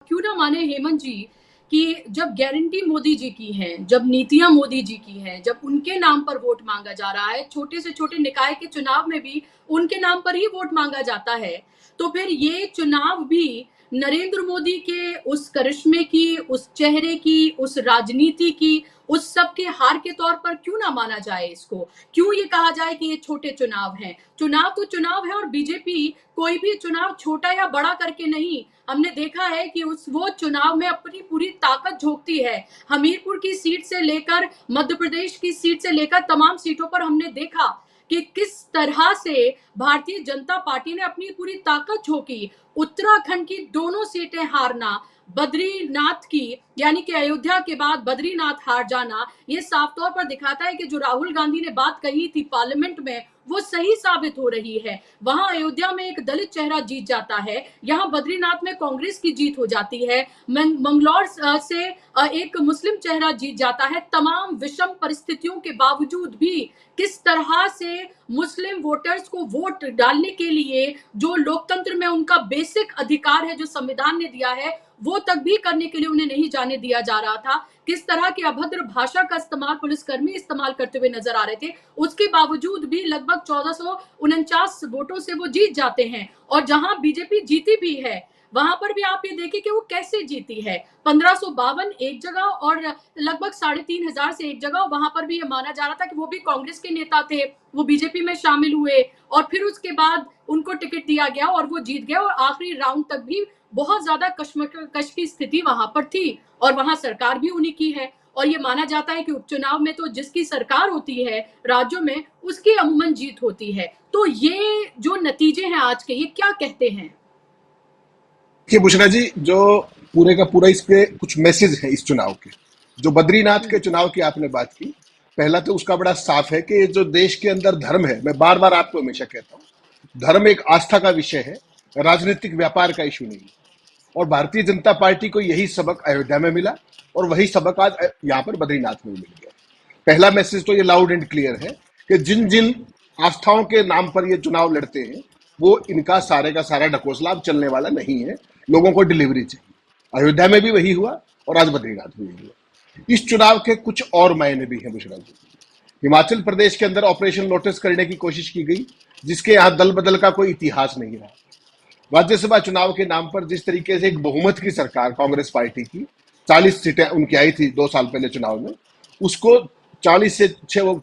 क्यों ना माने हेमंत जी कि जब गारंटी मोदी जी की है, जब नीतियां मोदी जी की हैं, जब उनके नाम पर वोट मांगा जा रहा है, छोटे से छोटे निकाय के चुनाव में भी उनके नाम पर ही वोट मांगा जाता है, तो फिर ये चुनाव भी नरेंद्र मोदी के उस करिश्मे की, उस चेहरे की, उस राजनीति की, उस सब के हार के तौर पर क्यों ना माना जाए इसको? क्यों ये कहा जाए कि ये छोटे चुनाव हैं? चुनाव तो चुनाव है और बीजेपी कोई भी चुनाव छोटा या बड़ा करके नहीं, हमने देखा है कि वो चुनाव में अपनी पूरी ताकत झोंकती है। हमीरपुर की सीट से लेकर मध्य प्रदेश की सीट से लेकर तमाम सीटों पर हमने देखा कि किस तरह से भारतीय जनता पार्टी ने अपनी पूरी ताकत झोंकी। उत्तराखंड की दोनों सीटें हारना, बद्रीनाथ की यानी कि अयोध्या के बाद बद्रीनाथ हार जाना, ये साफ तौर पर दिखाता है कि जो राहुल गांधी ने बात कही थी पार्लियामेंट में वो सही साबित हो रही है। वहां अयोध्या में एक दलित चेहरा जीत जाता है, यहाँ बद्रीनाथ में कांग्रेस की जीत हो जाती है, मंगलौर से एक मुस्लिम चेहरा जीत जाता है। तमाम विषम परिस्थितियों के बावजूद भी किस तरह से मुस्लिम वोटर्स को वोट डालने के लिए जो लोकतंत्र में उनका बेसिक अधिकार है, जो संविधान ने दिया है, वो तक भी करने के लिए उन्हें नहीं जाने दिया जा रहा था। किस तरह की अभद्र भाषा का इस्तेमाल पुलिसकर्मी इस्तेमाल करते हुए नजर आ रहे थे, उसके बावजूद भी लगभग 1449 वोटों से वो जीत जाते हैं। और जहां बीजेपी जीती भी है वहां पर भी आप ये देखिए कि वो कैसे जीती है। 1552 एक जगह और लगभग 3500 से एक जगह, वहां पर भी ये माना जा रहा था कि वो भी कांग्रेस के नेता थे, वो बीजेपी में शामिल हुए और फिर उसके बाद उनको टिकट दिया गया और वो जीत गए और आखिरी राउंड तक भी बहुत ज्यादा कश्मकश की स्थिति वहां पर थी और वहां सरकार भी उन्हीं की है। और ये माना जाता है कि उपचुनाव में तो जिसकी सरकार होती है राज्यों में उसकी अमूमन जीत होती है। तो ये जो नतीजे हैं आज के, ये क्या कहते हैं? देखिए बुशरा जी, जो पूरे का पूरा इस पे कुछ मैसेज है इस चुनाव के। जो बद्रीनाथ के चुनाव की आपने बात की, पहला तो उसका बड़ा साफ है कि जो देश के अंदर धर्म है, मैं बार बार आपको हमेशा कहता हूँ, धर्म एक आस्था का विषय है, राजनीतिक व्यापार का इशू नहीं। और भारतीय जनता पार्टी को यही सबक अयोध्या में मिला और वही सबक आज यहाँ पर बद्रीनाथ में मिल गया। पहला मैसेज तो ये लाउड एंड क्लियर है कि जिन जिन आस्थाओं के नाम पर ये चुनाव लड़ते हैं, वो इनका सारे का सारा ढकोसला अब चलने वाला नहीं है। लोगों को डिलीवरी चाहिए। अयोध्या में भी वही हुआ और आज बद्रीनाथ में भी हुआ। इस चुनाव के कुछ और मायने भी हैं बुशरा जी। हिमाचल प्रदेश के अंदर ऑपरेशन लोटस करने की कोशिश की गई, जिसके यहाँ दल बदल का कोई इतिहास नहीं रहा। राज्यसभा चुनाव के नाम पर जिस तरीके से एक बहुमत की सरकार कांग्रेस पार्टी की 40 सीटें उनकी आई थी 2 साल पहले चुनाव में, उसको 40 से 6 वो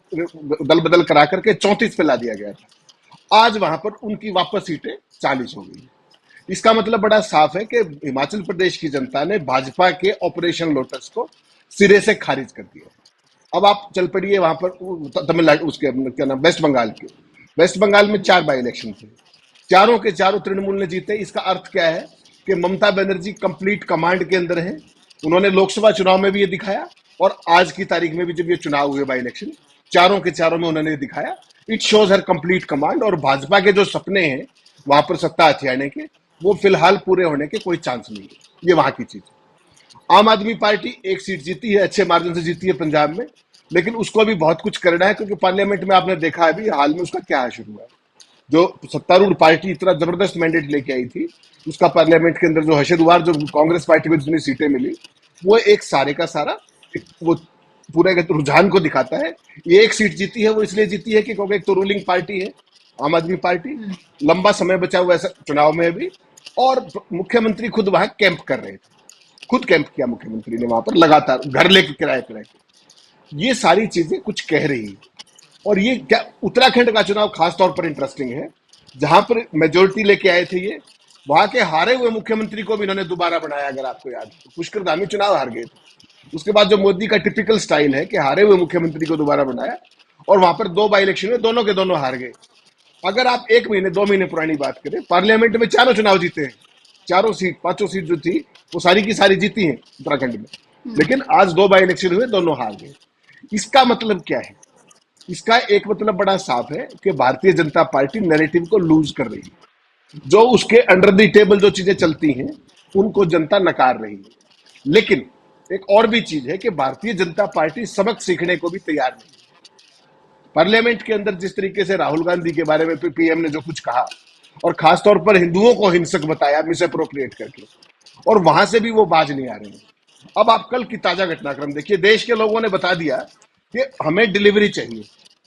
दल बदल करा करके 34 पे ला दिया गया था। आज वहां पर उनकी वापस सीटें 40 हो गई। इसका मतलब बड़ा साफ है कि हिमाचल प्रदेश की जनता ने भाजपा के ऑपरेशन लोटस को सिरे से खारिज कर दिया। अब आप चल पड़िए वहां पर तमिलनाडु, उसके क्या नाम, वेस्ट बंगाल के। वेस्ट बंगाल में 4 बाई इलेक्शन थे, चारों के चारों तृणमूल ने जीते। इसका अर्थ क्या है कि ममता बनर्जी कंप्लीट कमांड के अंदर है। उन्होंने लोकसभा चुनाव में भी ये दिखाया और आज की तारीख में भी जब ये चुनाव हुए बाई इलेक्शन, चारों के चारों में उन्होंने दिखाया। It shows her complete command. और भाजपा के जो सपने हैं वहां पर सत्ता हथियाने के, वो फिलहाल पूरे होने के कोई चांस नहीं है। ये वहां की चीज है। आम आदमी पार्टी एक सीट जीती है, अच्छे मार्जिन से जीती है पंजाब में, लेकिन उसको भी बहुत कुछ करना है, क्योंकि पार्लियामेंट में आपने देखा है अभी हाल में उसका क्या है शुरू हुआ है। जो सत्तारूढ़ पार्टी इतना जबरदस्त मैंडेट लेके आई थी, उसका पार्लियामेंट के अंदर जो हशर हुआ, जो कांग्रेस पार्टी को जितनी सीटें मिली, वो एक सारे का सारा वो पूरे के रुझान को दिखाता है। ये एक सीट जीती है, वो इसलिए जीती है कि क्योंकि एक तो रूलिंग पार्टी है आम आदमी पार्टी, लंबा समय बचा हुआ है चुनाव में भी, और मुख्यमंत्री खुद वहां कैंप कर रहे थे। खुद कैंप किया मुख्यमंत्री ने वहां पर, लगातार घर लेके किराए किराए के। ये सारी चीजें कुछ कह रही है। और ये क्या, उत्तराखंड का चुनाव खास तौर पर इंटरेस्टिंग है, जहां पर मेजोरिटी लेके आए थे ये। वहां के हारे हुए मुख्यमंत्री को भी इन्होंने दोबारा बनाया। अगर आपको याद हो, पुष्कर धामी चुनाव हार गए थे। उसके बाद जो मोदी का टिपिकल स्टाइल है कि हारे हुए मुख्यमंत्री को दोबारा बनाया, और वहां पर 2 बाई इलेक्शन में दोनों के दोनों हार गए। अगर आप 1 महीने 2 महीने पुरानी बात करें, पार्लियामेंट में चारों चुनाव जीते हैं, चारों सीट 5 सीट जो थी वो सारी की सारी जीती हैं उत्तराखंड में। लेकिन आज 2 बाई इलेक्शन हुए, दोनों हार गए। इसका मतलब क्या है? इसका एक मतलब बड़ा साफ है कि भारतीय जनता पार्टी नैरेटिव को लूज कर रही है। जो उसके अंडर द टेबल जो चीजें चलती हैं, उनको जनता नकार रही है। लेकिन एक और भी चीज है कि भारतीय जनता पार्टी सबक सीखने को भी तैयार नहीं। पार्लियामेंट के अंदर जिस तरीके से राहुल गांधी के बारे में पीएम ने जो कुछ कहा, और खासतौर पर हिंदुओं को हिंसक बताया मिस अप्रोप्रिएट करके, और वहां से भी वो बाज नहीं आ रहे हैं। अब आप कल की ताजा घटनाक्रम देखिए, देश के लोगों ने बता दिया कि हमें डिलीवरी चाहिए,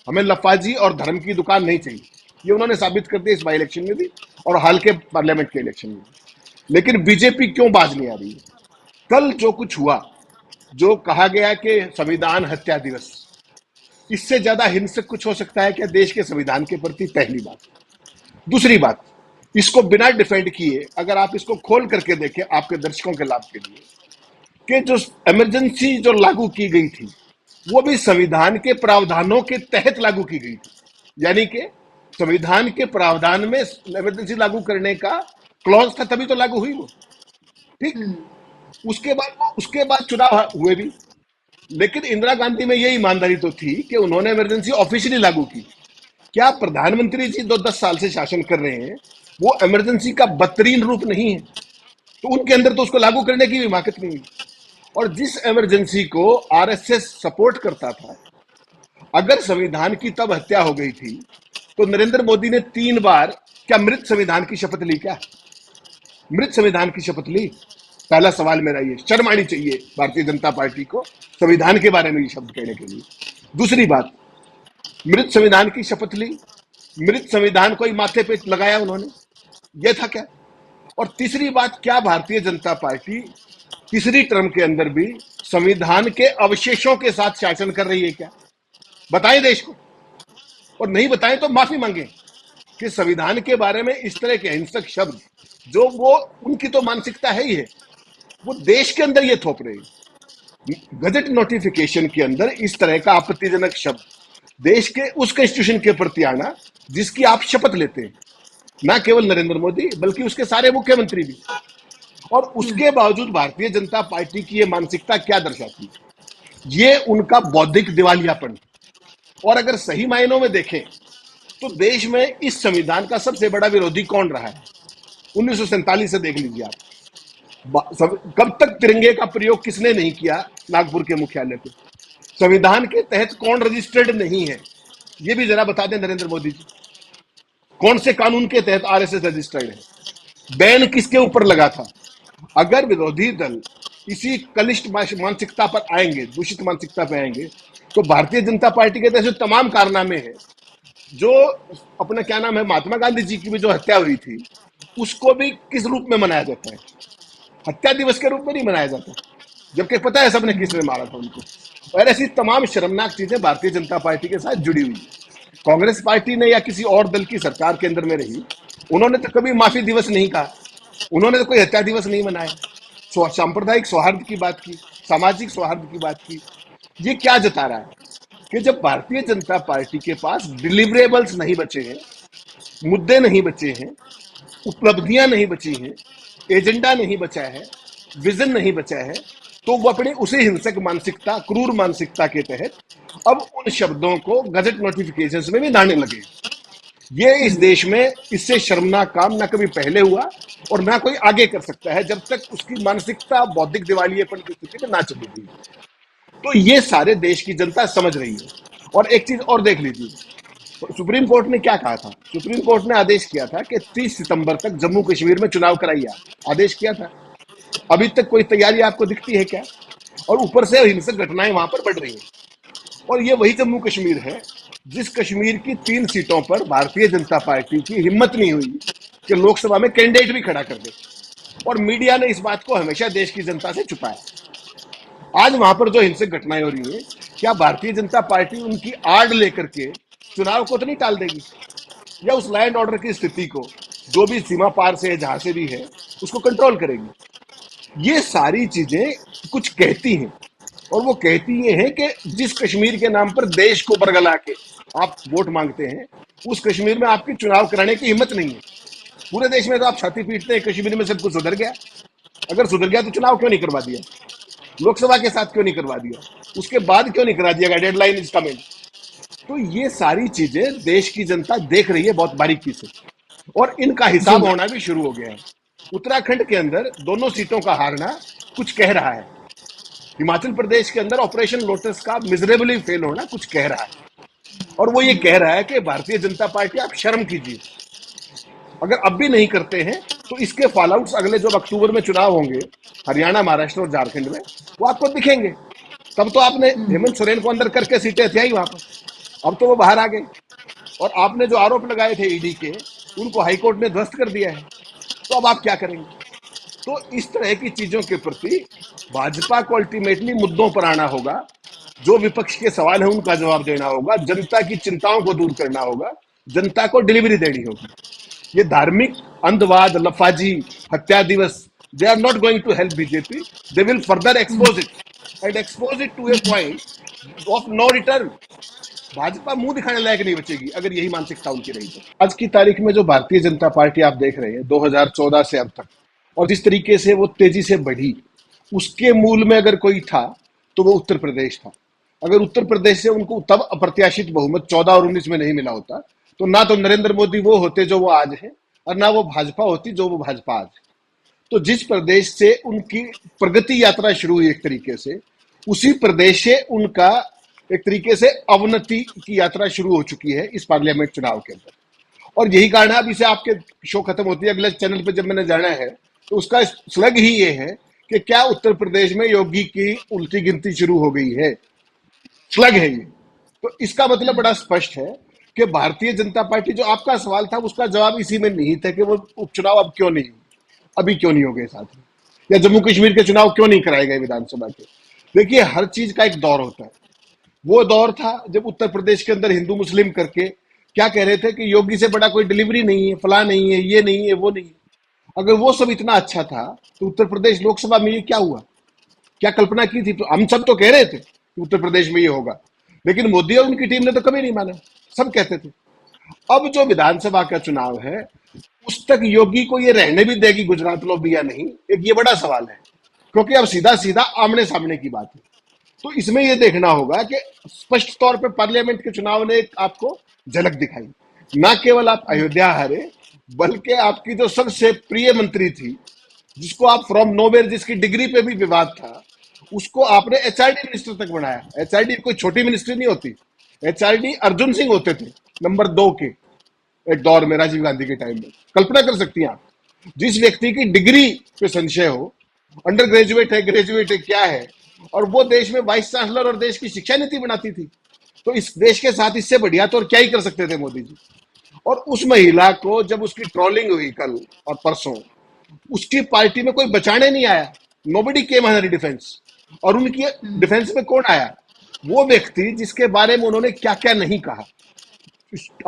हमें लफाजी और धर्म की दुकान नहीं चाहिए। ये उन्होंने साबित कर दिया इस बाई इलेक्शन में भी और हाल के पार्लियामेंट के इलेक्शन में भी। लेकिन बीजेपी क्यों बाज नहीं आ रही है? कल जो कुछ हुआ, जो कहा गया कि संविधान हत्या दिवस, इससे ज्यादा हिंसक कुछ हो सकता है क्या देश के संविधान के प्रति? पहली बात। दूसरी बात, इसको बिना डिफेंड किए अगर आप इसको खोल करके देखें आपके दर्शकों के लाभ के लिए, कि जो इमरजेंसी जो लागू की गई थी वो भी संविधान के प्रावधानों के तहत लागू की गई थी। यानी कि संविधान के प्रावधान में इमरजेंसी लागू करने का क्लॉज था, तभी तो लागू हुई वो। ठीक। उसके बाद चुनाव हुए भी, लेकिन इंदिरा गांधी में ये ईमानदारी तो थी कि उन्होंने इमरजेंसी ऑफिशियली लागू की। क्या प्रधानमंत्री जी 10 साल से शासन कर रहे हैं, वो इमरजेंसी का बदतरीन रूप नहीं है? तो उनके अंदर तो उसको लागू करने की भी हिमाकत नहीं है। और जिस इमरजेंसी को आरएसएस सपोर्ट करता था, अगर संविधान की तब हत्या हो गई थी तो नरेंद्र मोदी ने 3 बार क्या मृत संविधान की शपथ ली? क्या मृत संविधान की शपथ ली? पहला सवाल मेरा ये, शर्म आनी चाहिए भारतीय जनता पार्टी को संविधान के बारे में ये शब्द कहने के लिए। दूसरी बात, मृत संविधान की शपथ ली, मृत संविधान को ही माथे पे लगाया उन्होंने, ये था क्या? और तीसरी बात, क्या भारतीय जनता पार्टी तीसरी टर्म के अंदर भी संविधान के अवशेषों के साथ शासन कर रही है क्या? बताएं देश को, और नहीं बताएं तो माफी मांगे कि संविधान के बारे में इस तरह के हिंसक शब्द, जो वो उनकी तो मानसिकता है ही है, वो देश के अंदर ये थोप रहे हैं। गजट नोटिफिकेशन के अंदर इस तरह का आपत्तिजनक शब्द देश के उस कॉन्स्टिट्यूशन के प्रति आना जिसकी आप शपथ लेते हैं, ना केवल नरेंद्र मोदी बल्कि उसके सारे मुख्यमंत्री भी। और उसके बावजूद भारतीय जनता पार्टी की ये मानसिकता क्या दर्शाती है? ये उनका बौद्धिक दिवालियापन। और अगर सही मायनों में देखें तो देश में इस संविधान का सबसे बड़ा विरोधी कौन रहा है? 1947 से देख लीजिए आप, कब तक तिरंगे का प्रयोग किसने नहीं किया नागपुर के मुख्यालय पे? संविधान के तहत कौन रजिस्टर्ड नहीं है, ये भी जरा बता दें नरेंद्र मोदी जी। कौन से कानून के तहत आरएसएस रजिस्टर्ड है? बैन किसके ऊपर लगा था? अगर विरोधी दल इसी कनिष्ठ मानसिकता पर आएंगे, दूषित मानसिकता पर आएंगे, तो भारतीय जनता पार्टी के जैसे तमाम कारनामे हैं, जो अपना क्या नाम है, महात्मा गांधी जी की भी जो हत्या हुई थी, उसको भी किस रूप में मनाया जाता है? हत्या दिवस के रूप में नहीं मनाया जाता, जबकि पता है सबने किसने मारा था उनको। और ऐसी तमाम शर्मनाक चीजें भारतीय जनता पार्टी के साथ जुड़ी हुई है। कांग्रेस पार्टी ने या किसी और दल की सरकार के अंदर में रही, उन्होंने तो कभी माफी दिवस नहीं कहा, उन्होंने तो कोई हत्या दिवस नहीं मनाया, सांप्रदायिक सौहार्द की बात की, सामाजिक सौहार्द की बात की। ये क्या जता रहा है कि जब भारतीय जनता पार्टी के पास डिलीवरेबल्स नहीं बचे हैं, मुद्दे नहीं बचे हैं, उपलब्धियां नहीं बची हैं, एजेंडा नहीं बचा है, विजन नहीं बचा है, तो वो अपनी उसी हिंसक मानसिकता, क्रूर मानसिकता के तहत अब उन शब्दों को गजट नोटिफिकेशंस में भी लाने लगे। ये इस देश में इससे शर्मनाक काम ना कभी पहले हुआ और ना कोई आगे कर सकता है, जब तक उसकी मानसिकता बौद्धिक दिवालियेपन की स्थिति में ना चली गई। तो ये सारे देश की जनता समझ रही है। और एक चीज और देख लीजिए, सुप्रीम कोर्ट ने क्या कहा था? सुप्रीम कोर्ट ने आदेश किया था कि 30 सितंबर तक जम्मू कश्मीर में चुनाव कराइए, आदेश किया था। अभी तक कोई तैयारी आपको दिखती है क्या? और ऊपर से हिंसक घटनाएं वहां पर बढ़ रही हैं। और ये वही जम्मू कश्मीर है जिस कश्मीर की 3 सीटों पर भारतीय जनता पार्टी की हिम्मत नहीं हुई कि लोकसभा में कैंडिडेट भी खड़ा कर दे, और मीडिया ने इस बात को हमेशा देश की जनता से छुपाया। आज वहां पर जो हिंसक घटनाएं हो रही है, क्या भारतीय जनता पार्टी उनकी आड़ लेकर के चुनाव को तो नहीं टाल देगी, या उस लैंड ऑर्डर की स्थिति को, जो भी सीमा पार से है, जहां से भी है, उसको कंट्रोल करेगी? ये सारी चीजें कुछ कहती हैं, और वो कहती ये है कि जिस कश्मीर के नाम पर देश को बरगला के आप वोट मांगते हैं, उस कश्मीर में आपकी चुनाव कराने की हिम्मत नहीं है। पूरे देश में तो आप छाती पीटते हैं कश्मीर में सब कुछ सुधर गया। अगर सुधर गया तो चुनाव क्यों नहीं करवा दिया? लोकसभा के साथ क्यों नहीं करवा दिया? उसके बाद क्यों नहीं करा दिया? Deadline is coming. तो ये सारी चीजें देश की जनता देख रही है बहुत बारीकी से, और इनका हिसाब होना भी शुरू हो गया है। उत्तराखंड के अंदर दोनों सीटों का हारना कुछ कह रहा है, हिमाचल प्रदेश के अंदर ऑपरेशन लोटस का मिजरेबली फेल होना कुछ कह रहा है, और वो ये कह रहा है कि भारतीय जनता पार्टी आप शर्म कीजिए, अगर अब भी नहीं करते हैं तो इसके फॉलोआउट्स अगले जो अक्टूबर में चुनाव होंगे हरियाणा, महाराष्ट्र और झारखंड में, वो आपको दिखेंगे। तब तो आपने हेमंत सोरेन को अंदर करके सीटें थी ही वहां पर, अब तो वो बाहर आ गए। और आपने जो आरोप लगाए थे ईडी के, उनको हाईकोर्ट ने ध्वस्त कर दिया है। तो अब आप क्या करेंगे? तो इस तरह की चीजों के प्रति भाजपा को अल्टीमेटली मुद्दों पर आना होगा, जो विपक्ष के सवाल है उनका जवाब देना होगा, जनता की चिंताओं को दूर करना होगा, जनता को डिलीवरी देनी होगी। ये धार्मिक अंधवाद, लफाजी, हत्या दिवस, they are not going to help BJP, they will further expose it and expose it to a point of no return. Bhajpa मुंह दिखाने लायक नहीं बचेगी अगर यही मानसिकता उनकी रही तो। आज की तारीख में जो भारतीय जनता पार्टी आप देख रहे हैं 2014 से अब तक, और जिस तरीके से वो तेजी से बढ़ी, उसके मूल में अगर कोई था तो वो उत्तर प्रदेश था। अगर उत्तर प्रदेश से उनको तब अप्रत्याशित बहुमत 14 और 19 में नहीं मिला होता, तो ना तो नरेंद्र मोदी वो होते जो वो आज है, और ना वो भाजपा होती जो वो भाजपा आज है। तो जिस प्रदेश से उनकी प्रगति यात्रा शुरू हुई एक तरीके से, उसी प्रदेश से उनका एक तरीके से अवनति की यात्रा शुरू हो चुकी है इस पार्लियामेंट चुनाव के अंदर। और यही कारण है, अब इसे आपके शो खत्म होती है, अगले चैनल पे जब मैंने जाना है तो उसका स्लग ही ये है कि क्या उत्तर प्रदेश में योगी की उल्टी गिनती शुरू हो गई है। स्लग है ये। तो इसका मतलब बड़ा स्पष्ट है कि भारतीय जनता पार्टी, जो आपका सवाल था उसका जवाब इसी में निहित है कि वो उपचुनाव अब क्यों नहीं, अभी क्यों नहीं हो गए साथ में, या जम्मू कश्मीर के चुनाव क्यों नहीं कराए गए विधानसभा के। देखिए, हर चीज का एक दौर होता है। वो दौर था जब उत्तर प्रदेश के अंदर हिंदू मुस्लिम करके क्या कह रहे थे कि योगी से बड़ा कोई डिलीवरी नहीं है, फला नहीं है, ये नहीं है, वो नहीं है। अगर वो सब इतना अच्छा था तो उत्तर प्रदेश लोकसभा में ये क्या हुआ, क्या कल्पना की थी? तो हम सब तो कह रहे थे कि उत्तर प्रदेश में ये होगा, लेकिन मोदी और उनकी टीम ने तो कभी नहीं माना, सब कहते थे। अब जो विधानसभा का चुनाव है, उस तक योगी को ये रहने भी देगी गुजरात लॉबी या नहीं, एक ये बड़ा सवाल है, क्योंकि अब सीधा सीधा आमने सामने की बात है। तो इसमें यह देखना होगा कि स्पष्ट तौर पे पार्लियामेंट के चुनाव ने आपको झलक दिखाई। ना केवल आप अयोध्या हारे, बल्कि आपकी जो सबसे प्रिय मंत्री थी, जिसको आप फ्रॉम नोवेयर, जिसकी डिग्री पे भी विवाद था, उसको आपने एचआरडी मिनिस्टर तक बनाया। एचआरडी कोई छोटी मिनिस्ट्री नहीं होती। एचआरडी अर्जुन सिंह होते थे नंबर 2 के एक दौर में, राजीव गांधी के टाइम में। कल्पना कर सकती हैं आप, जिस व्यक्ति की डिग्री पे संशय हो, अंडर ग्रेजुएट है, ग्रेजुएट है, क्या है, और वो देश में वाइस चांसलर और देश की शिक्षा नीति बनाती थी, तो इस देश के साथ इससे बढ़िया तो और क्या ही कर सकते थे मोदी जी। और उस महिला को जब उसकी ट्रोलिंग हुई कल और परसों, उसकी पार्टी में कोई बचाने नहीं आया, नोबडी केम हर डिफेंस। और उनकी डिफेंस में कौन आया? वो व्यक्ति जिसके बारे में उन्होंने क्या क्या नहीं कहा।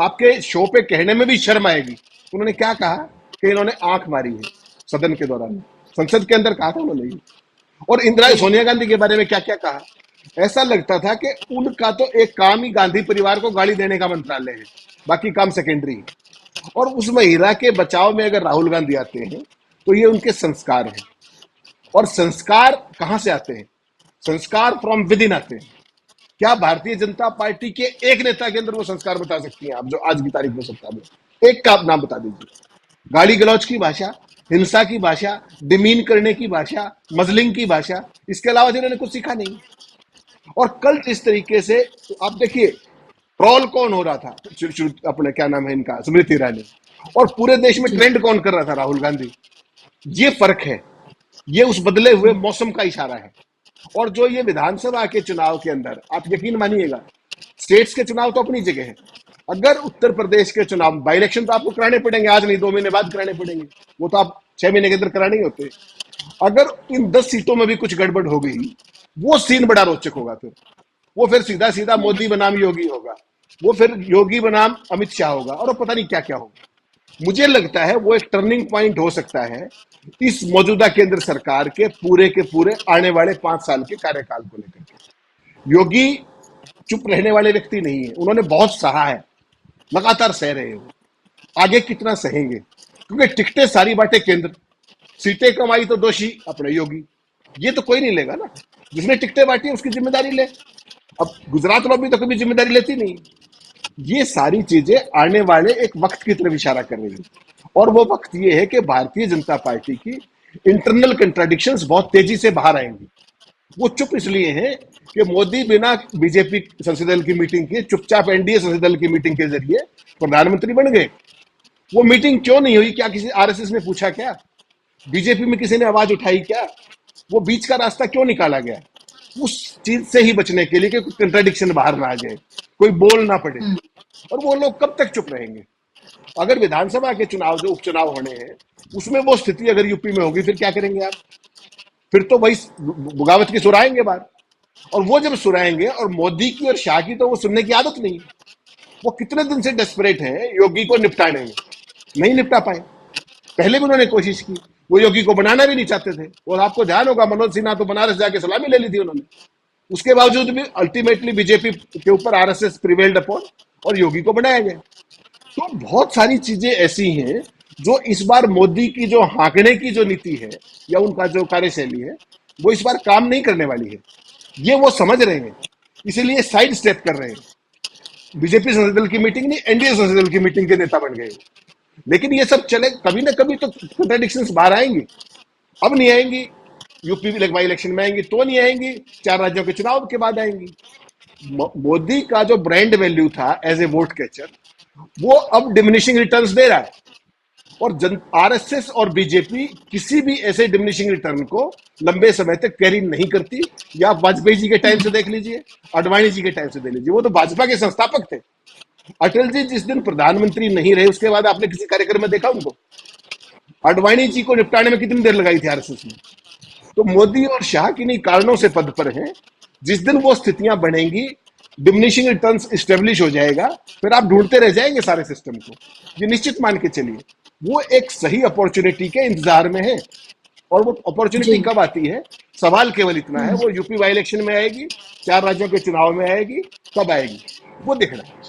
आपके शो पे कहने में भी शर्म आएगी, उन्होंने क्या कहा कि इन्होंने आंख मारी है सदन के दौरान, संसद के अंदर कहा था उन्होंने। और इंदिरा सोनिया गांधी के बारे में क्या क्या कहा। ऐसा लगता था कि उनका तो एक काम ही गांधी परिवार को गाली देने का मंत्रालय है, बाकी काम सेकेंडरी है। और उस महिला के बचाव में अगर राहुल गांधी आते हैं तो ये उनके संस्कार हैं। और संस्कार कहां से आते हैं? संस्कार फ्रॉम विद इन आते हैं। क्या भारतीय जनता पार्टी के एक नेता के अंदर वो संस्कार बता सकती हैं आप, जो आज की तारीख में सत्ता में? एक का आप नाम बता दीजिए। गाली गलौज की भाषा, हिंसा की भाषा, डिमीन करने की भाषा, मजलिंग की भाषा, इसके अलावा जिन्होंने कुछ सीखा नहीं। और कल जिस तरीके से आप देखिए, ट्रोल कौन हो रहा था, अपने क्या नाम है इनका, स्मृति ईरानी, और पूरे देश में ट्रेंड कौन कर रहा था? राहुल गांधी। ये फर्क है, ये उस बदले हुए मौसम का इशारा है। और जो ये विधानसभा के चुनाव के अंदर, आप यकीन मानिएगा, स्टेट्स के चुनाव तो अपनी जगह है, अगर उत्तर प्रदेश के चुनाव, बाई इलेक्शन तो आपको कराने पड़ेंगे, आज नहीं 2 महीने बाद कराने पड़ेंगे, वो तो आप 6 महीने के अंदर कराने ही होते। अगर इन 10 सीटों में भी कुछ गड़बड़ हो गई, वो सीन बड़ा रोचक होगा। फिर वो फिर सीधा सीधा मोदी बनाम योगी होगा, वो फिर योगी बनाम अमित शाह होगा, और पता नहीं क्या क्या होगा। मुझे लगता है वो एक टर्निंग पॉइंट हो सकता है इस मौजूदा केंद्र सरकार के पूरे आने वाले 5 साल के कार्यकाल को लेकर के। योगी चुप रहने वाले व्यक्ति नहीं है, उन्होंने बहुत सहा है, लगातार सह रहे हो। आगे कितना सहेंगे, क्योंकि टिकटें सारी बांटे केंद्र, सीटें कमाई तो दोषी अपने योगी। ये तो कोई नहीं लेगा ना, जिसने टिकटें बांटी उसकी जिम्मेदारी ले। अब गुजरात लॉबी तो कभी जिम्मेदारी लेती नहीं। ये सारी चीजें आने वाले एक वक्त की तरफ इशारा कर रही है, और वो वक्त ये है कि भारतीय जनता पार्टी की इंटरनल कंट्राडिक्शंस बहुत तेजी से बाहर आएंगी। वो चुप इसलिए हैं कि मोदी बिना बीजेपी संसदीय दल की मीटिंग के चुपचाप एनडीए संसदीय दल की मीटिंग के जरिए प्रधानमंत्री बन गए। वो मीटिंग क्यों नहीं हुई? क्या किसी आरएसएस ने पूछा क्या? बीजेपी में किसी ने आवाज उठाई क्या? वो बीच का रास्ता क्यों निकाला गया? उस चीज से ही बचने के लिए कि कोई कंट्राडिक्शन बाहर ना आ जाए, कोई बोल ना पड़े। और वो लोग कब तक चुप रहेंगे? अगर विधानसभा के चुनाव जो उपचुनाव होने हैं उसमें वो स्थिति अगर यूपी में होगी, फिर क्या करेंगे आप? फिर तो वही बगावत की सुराएंगे बात। और वो जब सुराएंगे, और मोदी की और शाह की तो वो सुनने की आदत नहीं। वो कितने दिन से डेस्परेट हैं योगी को निपटाने में, नहीं निपटा पाए। पहले भी उन्होंने कोशिश की, वो योगी को बनाना भी नहीं चाहते थे। और आपको ध्यान होगा, मनोज सिन्हा तो बनारस जाके सलामी ले ली थी उन्होंने। उसके बावजूद भी अल्टीमेटली बीजेपी के ऊपर आरएसएस प्रिवेल्ड अपॉन और योगी को बनाया गया। तो बहुत सारी चीजें ऐसी हैं जो इस बार मोदी की जो हाँकने की जो नीति है या उनका जो कार्यशैली है, वो इस बार काम नहीं करने वाली है। ये वो समझ रहे हैं, इसीलिए साइड स्टेप कर रहे हैं। बीजेपी संसदीय दल की मीटिंग नहीं, एनडीए संसदीय दल की मीटिंग के नेता बन गए। लेकिन ये सब चले, कभी ना कभी तो कंट्राडिक्शंस बाहर आएंगी। अब नहीं आएंगी, यूपी बाई इलेक्शन में आएंगी तो नहीं आएंगी, 4 राज्यों के चुनाव के बाद आएंगी। मोदी का जो ब्रांड वैल्यू था एज ए वोट कैचर, वो अब डिमिनिशिंग रिटर्न्स दे रहा है। और आरएसएस और बीजेपी किसी भी ऐसे डिमिनिशिंग रिटर्न को लंबे समय तक कैरी नहीं करती। या आप वाजपेयी जी के टाइम से देख लीजिए, आडवाणी जी के टाइम से देख लीजिए, वो तो भाजपा के संस्थापक थे। अटल जी जिस दिन प्रधानमंत्री नहीं रहे उसके बाद आपने किसी कार्यक्रम में देखा उनको? आडवाणी जी को निपटाने में कितनी देर लगाई थी आरएसएस ने? तो मोदी और शाह किन्हीं कारणों से पद पर हैं। जिस दिन वो स्थितियां बनेंगी, डिमिनिशिंग रिटर्न्स स्टेब्लिश हो जाएगा, फिर आप ढूंढते रह जाएंगे सारे सिस्टम को। ये निश्चित मान के चलिए, वो एक सही अपॉर्चुनिटी के इंतजार में है। और वो अपॉर्चुनिटी जी। कब आती है? सवाल केवल इतना है, वो यूपी बाई इलेक्शन में आएगी, 4 राज्यों के चुनाव में आएगी, कब आएगी, वो देखना है।